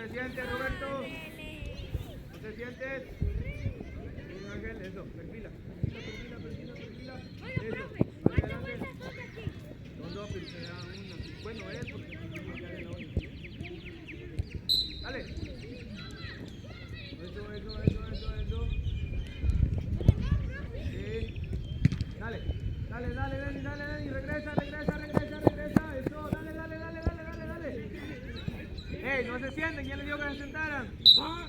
te sientes, Roberto. No te sientes. Bien, Ángel, eso. Perfila. Perfila. Eso. Adelante. Son dos, pero se dan una. Bueno, es porque ya de la otra. Dale. Eso. Sí. Dale. Regresa. Eso, dale. Ey, no se sienten, ¿quién les dijo que se sentaran? ¿Ah?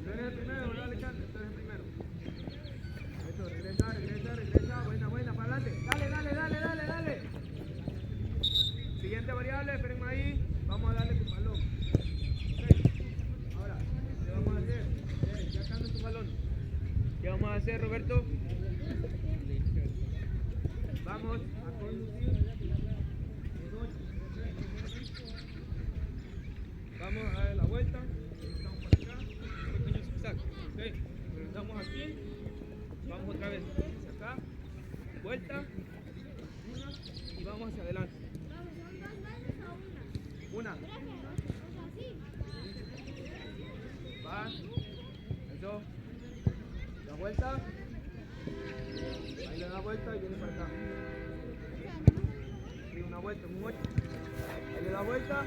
Tú eres el primero, ¿verdad, Alexander? Tú eres el primero. Eso, regresa. Buena, para adelante. Dale. Siguiente variable, espérenme ahí. Vamos a darle tu balón. Okay. Ahora, ¿qué vamos a hacer? Ya están tu balón. ¿Qué vamos a hacer, Roberto? Vamos a conducir. Vamos a dar la vuelta. Estamos por acá. Un pequeño zigzag. Ok. Regresamos aquí. Vamos otra vez hacia acá. Vuelta. Y vamos hacia adelante. Una. Va. Eso. Da vuelta. Ahí le da vuelta y viene para acá. Y una vuelta, un 8. Ahí le da vuelta.